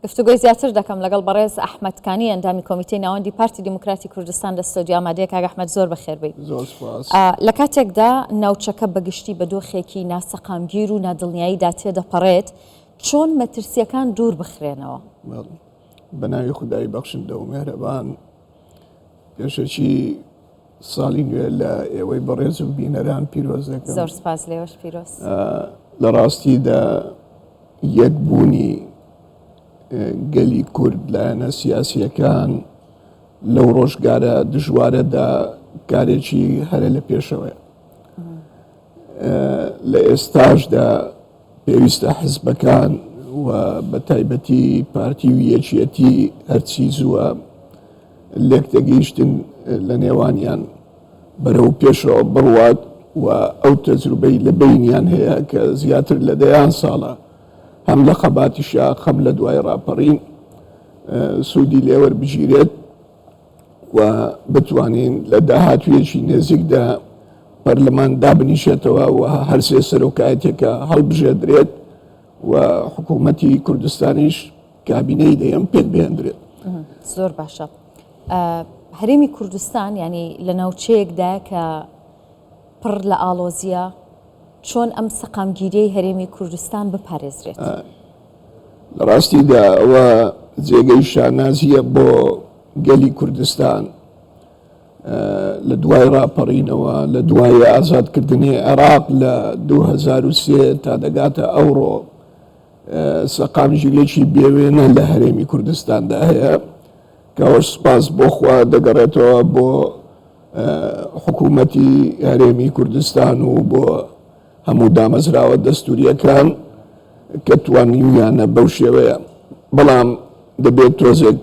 گفتوگۆی زیاتر دەکەم لەگەڵ بەڕێز ئەحمەدکانی ئەندامی کۆمیتەی ناوەندی پارتی دیموکراتی کوردستان لە ستۆدیۆ ئامادەیە. کاک ئەحمەد زۆر بەخێر بیت. لە کاتێکدا ناوچەکە بەگشتی بە دۆخێکی ناسەقامگیر و نادڵنیاییدا تێدەپەڕێت، چۆن مەترسیەکان دوور بخرێنەوە؟ بەناوی خودای بەخشندە و مێهرەبان، پێشەچی ساڵی نوێ لە ئێوەی بەڕێز و بینەران پیرۆز دەکەم. زۆر سپاس لێوەش پیرۆز. لە ڕاستیدا یەکبوونی گەلی کورد لایەنە سیاسیەکان لەو ڕۆژگارە دژوارەدا کارێکی هەرە لە پێشەوەیە. لە ئێستاشدا پێویستە حزبەکان و بە تایبەتی پارتی و یەکیەتی هەرچی زووە لێک دەگەیشتن لە نێوانیان بەرەو پێشەوە بڕوات و ئەو تەجروبەی لە بینیان هەیە کە زیاتر لە دەیان ساڵە هەم لە خەباتی شاخ هەم لە دوای ڕاپەڕین سوودی لێوەربژیرێت و بتوانین لە داهاتوێکی نێزیکدا پەرلەمان دابنیشێتەوە و هەرسێ سەرۆکایەتێکە هەڵبژێدرێت و حکوومەتی کوردستانیش کابینەی دەیەم پێک بهێندرێت. زۆر باشە. هەرێمی کوردستان ینی لە ناوچەیەکدا کە پڕ لە ئاڵۆزیە، چۆن ئەم سەقامگیریەی هەرێمی کوردستان بپارێزرێت؟ لە ڕاستیدا ئەوە جێگەی شانازیە بۆ گەلی کوردستان لە دوای ڕاپەڕینەوە، لە دوای ئازادکردنی عێراق لە 2003 تا دەگاتە ئەوڕۆ سەقامگیریەکی بێوێنە لە هەرێمی کوردستاندا هەیە کەەوەش سپاس بۆخوا دەگەڕێتەوە بۆ حکوومەتی هەرێمی کوردستان و بۆ هەموو دامەزراوە دەستوریەکان کە توانیویانە بەو شێوەیە. بەڵام دەبێت تۆزێک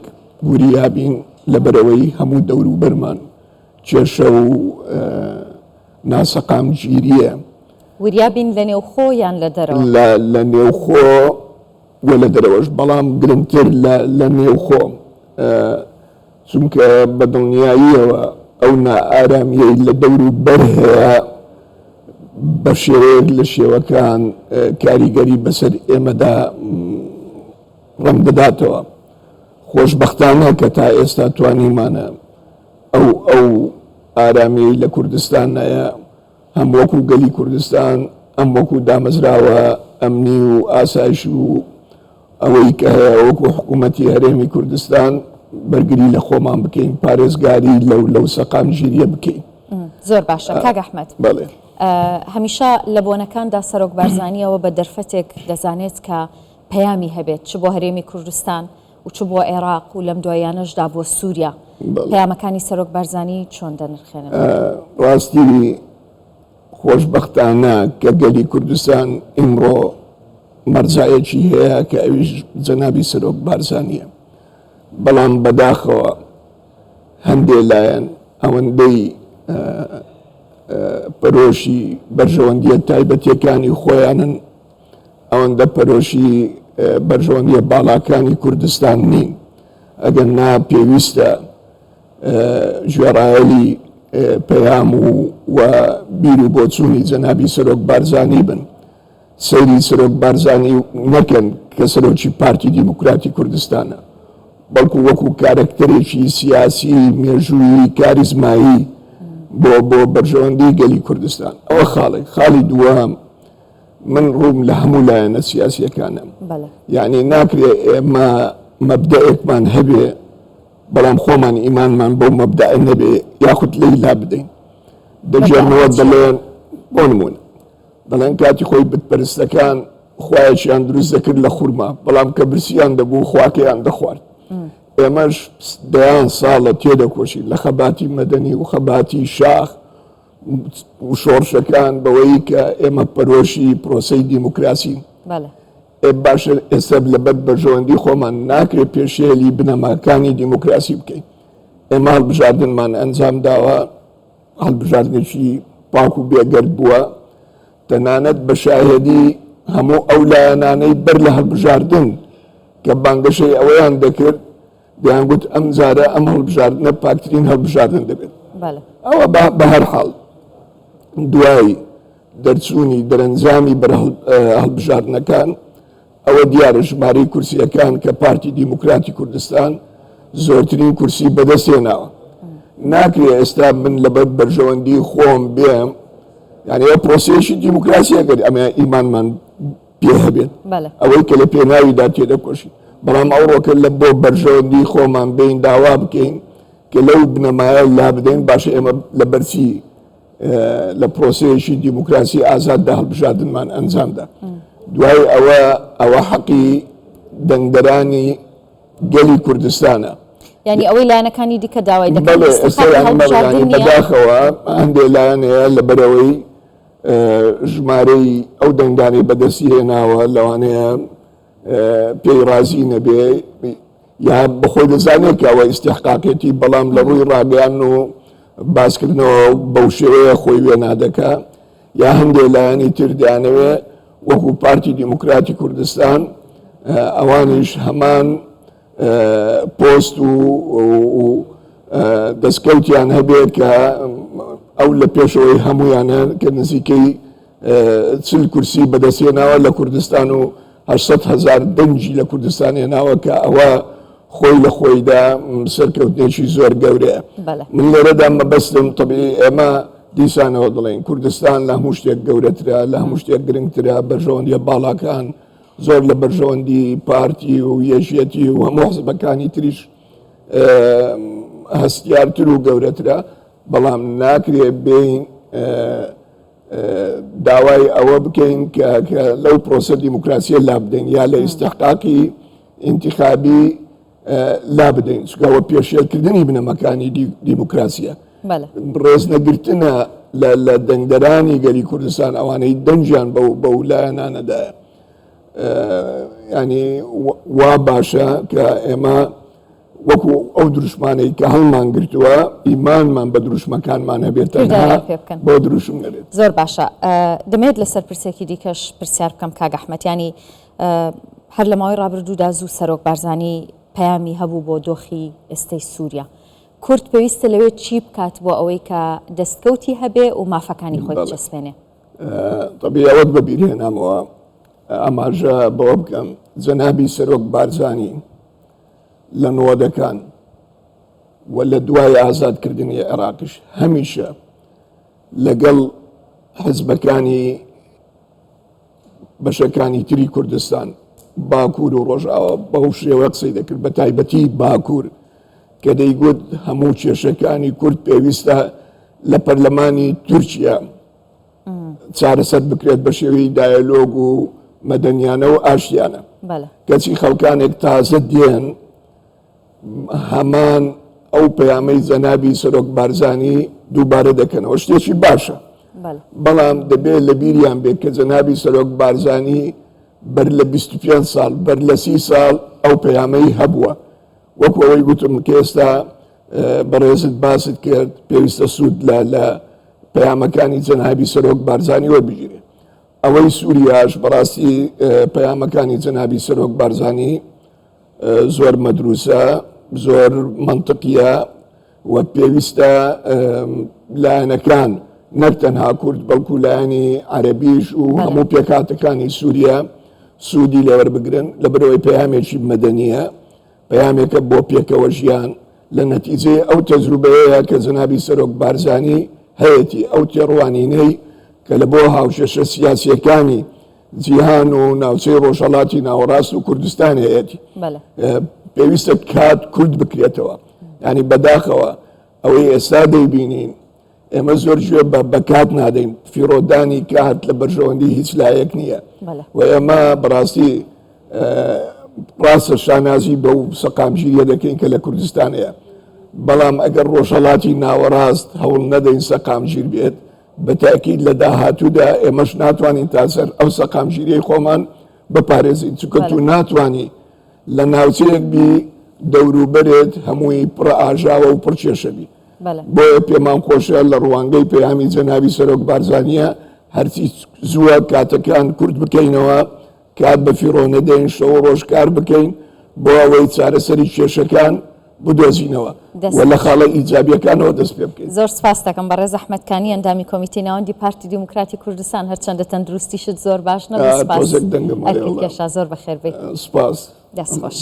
گوریابین لەبەرەوەی هەموو دەوروبەرمان کێشە و ناسەقامگیریە. وریابین لە نێوخۆ یان لە دەرەوە؟ لە نێوخۆ و لە دەرەوەش، بەڵام گرنگتر لە نێوخۆ، چونکە بەدڵنیاییەوە ئەو نائارامیەی لە دەوروبەر هەیە بە شێوەیەک لە شێوەکان کاریگەری بەسەر ئێمەدا ڕەم دەداتەوە. خۆشبەختانە کە تا ئێستا توانیمانە ئەو ئارامی لە کوردستانایە هەم وەکو گەلی کوردستان، ئەم وەکو دامەزراوە ئەمنی و ئاسایش و ئەوەی کە هەیە وەکو حکوومەتی هەرێمی کوردستان بەرگری لە خۆمان بکەین، پارێزگاری لەو سەقامگیریە بکەین. زۆر باشە. کاک ئەحمەد، بەڵێ هەمیشە لە بۆنەکاندا سەرۆک بارزانیەوە بە دەرفەتێک دەزانێت کە پەیامی هەبێت، چ بۆ هەرێمی کوردستان و چ بۆ عێراق و لەم دوایانەشدا بۆ سووریا. پەیامەکانی سەرۆک بارزانی چۆن دەنرخێنن؟ ڕاستی خۆشبەختانە کە گەلی کوردستان ئیمڕۆ مەرجایەکی هەیە کە ئەویش جەنابی سەرۆک بارزانیە. بەڵام بەداخەوە هەندێ لایەن ئەوەندەی پەرۆشی بەرژەوەندیە تایبەتیەکانی خۆیانن، ئەوەندە پەرۆشی بەرژەوەندیە باڵاکانی کوردستان نین. ئەگەر نا پێویستە ژێڕایەلی پەیام و بیر و بۆچوونی جەنابی سەرۆک بارزانی بن، سەیری سەرۆک بارزانی نەکەن کە سەرۆکی پارتی دیموکراتی کوردستانە، بەڵکو وەکو کارکتەرێکی سیاسی مێژووی کاریزمایی بۆ بەرژەوەندی گەلی کوردستان. ئەوە خاڵی دووەم من ڕووم لە هەموو لایەنە سیاسیەکانە، یعنی ناکرێ ئێمە مەبدەئێکمان هەبێ بەڵام خۆمان ئیمانمان بۆ مەبدەئە نەبێ یاخود لەیلا بدەین. دەجێنەوە دەڵێن بۆ نمونە دەڵێن کاتی خۆی بتپەرستەکان خوایەکیان دروست دەکرد لە خوورما، بەڵام کە برسیان دەبوو خواکەیان دەخوارد. ئێمەش دەیان ساڵە تێدەکۆشین لە خەباتی مەدەنی و خەباتی شاخ و شۆڕشەکان بەوەی کە ئێمە پەرۆشی پرۆسەی دیموکراسین. باشە ئێستا لەبەر بەرژەوەندی خۆمان ناکرێت پێشێلی بنەماکانی دیموکراسی بکەین. ئێمە هەڵبژاردنمان ئەنجام داوە، هەڵبژاردنێکی پاک و بێگەرد بووە، تەنانەت بە شاهێدی هەموو ئەو لایەنانەی بەر لە هەڵبژاردن کە بانگەشەی ئەوەیان دەکرد دەیانگوت ئەم جارە ئەم هەڵبژاردنە پاکترین هەڵبژاردن دەبێت. ئەوە بە هەر حاڵ دوای دەرچوونی دەرەنجامی بەر هەڵبژاردنەکان ئەوە دیارە ژمارەی کورسیەکان کە پارتی دیموکراتی کوردستان زۆرترین کورسی بەدەستێناوە. ناکرێت ئێستا من لەبەر بەرژەوەندی خۆم بێم، یعنی ئەوە پرۆسەیەکی دیموکراسیەکەر ئەمە ئیمانمان پێ هەبێت، ئەوەی کە لە پێناویدا تێدەکۆشین. بەڵام ئەوڕۆکە لە بۆ بەرژەوەندی خۆمان بین داوا بکەین کە لەو بنەمایە لا بدەین، باشە ئێمە لە بەرچی لە پرۆسەیەکی دیموکراسی ئازاددا هەڵبژاردنمان ئەنجامدا. دوای ئەوە حەقی دەنگدەرانی گەلی کوردستانە. یعنی ئەوەی لایەنەکانی دیکە داوای دەکەن بەداخەوە هەندێک لایەنەیە لەبەرەوەی ژمارەی ئەو دەنگدانی بەدەستی هێناوە لەوانەیە پێی رازی نەبێ یا بەخۆی دەزانێت کە ئەوە ئیستحقاقێتی، بەڵام لە ڕووی ڕاگەیان و باسکردنەوە بەو شێوەیە خۆی وێ نادەکە، یا هەندێک لایەنی تر دەیانەوێ وەکو پارتی دیموکراتی کوردستان ئەوانیش هەمان پۆست و دەستکەوتیان هەبێت کە ئەو لە پێشەوەی هەمویانە کە نزیکەی 40 کورسی بەدەستێناوە لە کوردستان و 800,000 دەنگی لە کوردستان هێناوە کە ئەوە خۆی لە خۆیدا سەرکەوتنێکی زۆر گەورەیە. من لێرەدا مەبەستم تەبیعی ئێمە دیسانەوە دەڵێن کوردستان لە هەموو شتێک گەورەترە، لە هەموو شتێک گرنگترە، بەرژەوەندیە باڵاکان زۆر لە بەرژەوەندی پارتی و یەشیەتی و هەموو حزبەکانی تریش هەستیارتر و گەورەترە، بەڵام ناکرێت بین داوای ئەوە بکەین کە لەو پرۆسە دیموکراسیە لا بدەین یا لە ئیستحقاقی ئینتیخابی لا بدەین، چکەوە پێشێلکردنی بنەمەکانی دیموکراسیە. ڕێز نەگرتنە لە دەنگدەرانی گەلی کوردستان ئەوانەی دەنجیان بەو لایەنانەدایە. ینی وا باشە کە ئێمە وەکو ئەو دروشمانەی کە هەڵمان گرتووە ئیمانمان بە دروشمەکانمان هەبێت بۆ دروشم نەبێت. زۆر باشە. دەمێت لەسەر پرسێکی دیکەش پرسیار بکەم کاک ئەحمەد، ینی هەر لە ماوەی ڕابردوودا زوو سەرۆک بارزانی پەیامی هەبوو بۆ دۆخی ئێستەی سووریا. کورد پێویستە لەوێت چی بکات بۆ ئەوەی کە دەستکەوتی هەبێ و مافەکانی خۆی بچەسپێنێ؟ طبیعی ئەوەت بەبیرهێنامەوە ئاماژە بەوە بکەم جەنابی سەرۆک بارزانی لە نۆدەکان و لە دوای ئازادکردنی عێراقیش هەمیشە لەگەڵ حزبەکانی بەشەکانی تری کوردستان باکوور و ڕۆژاوە بەو شێوە قسەی دەکرد، بە تایبەتی باکوور کە دەیگوت هەموو کێشەکانی کورد پێویستە لە پەرلەمانی تورکیا چارەسەر بکرێت بە شێوەی دایەلۆگ و مەدەنیانە و ئاشتیانە. کەچی خەڵکانێک تازە دێن هەمان ئەو پەیامەی جەنابی سەرۆک بارزانی دووبارە دەکەنەوە، شتێکی باشە، بەڵام دەبێت لە بیریان بێت کە جەنابی سەرۆک بارزانی بەر لە 25 ساڵ بەر لە 30 ساڵ ئەو پەیامەی هەبووە، وەکو ئەوەی گوتم کە ئێستا بەڕێزت باست کرد پێویستە سوود لە پەیامەکانی جەنابی سەرۆک بارزانی وەربگیرێت. ئەوەی سووریاش بەڕاستی پەیامەکانی جەنابی سەرۆک بارزانی زۆر مەدروسە، زۆر منطقیە و پێویستە لایەنەکان نەک تەنها کورد بەڵکو لایەنی عەرەبیش و هەموو پێکهاتەکانی سووریا سوودی لێوەربگرن، لەبەرەوەی پەیامێکی مەدەنیە، پەیامێکە بۆ پێکەوە ژیان لە نەتیجەی ئەو تەجروبەیە کە جەنابی سەرۆک بارزانی هەیەی ئەو تێڕوانینەی کە لە بۆ هاوشێشە سیاسیەکانی جیهان و ناوچەی ڕۆژهەڵاتی ناوەڕاست و کوردستان هەیەی پێویستە کات کورد بکرێتەوە. ینی بەداخەوە ئەوەی ئێستا دەیبینین ئێمە زۆر گوێ بە کات نادەین، فیرۆدانی کات لە بەرژەوەندی هیچ لایەک نییە و ئێمە بەڕاستی ڕاستە شانازی بە و سەقامگیریە دەکەین کە لە کوردستانەیە، بەڵام ئەگەر ڕۆژهەڵاتی ناوەڕاست هەوڵ نەدەین سەقامگیر بێت بە تاکید لە داهاتوودا ئێمەش ناتوانین تا سەر ئەو سەقامگیریەی خۆمان بپارێزین، چونکە تو ناتوانی لە ناوچەیەک بی دەوروبەرێت هەمووی پڕ ئاژاوە و پڕکێشەبی. بۆیە پێمان خۆشە لە ڕوانگەی پەیامی جەنابی سەرۆک بارزانیە هەرچی زووە کاتەکان کورد بکەینەوە، کات بە فیڕۆ نەدەین، شەو ڕۆژ کار بکەین بۆ ئەوەی چارەسەری کێشەکان بدۆزینەوە دەست و لە خاڵە ئیجابیەکانەوە دەست پێ بکەین. زۆر سپاس دەکەم بەڕێز ئەحمەدکانی ئەندامی کۆمیتەی ناوەندی پارتی دیموکراتی کوردستان هەرچەندە تەندروستیشت زۆر باش نەبوو. سپاس تۆزێک دەنگم ئەرکێشا زۆر بەخێر بێت. سپاس دەست خۆش.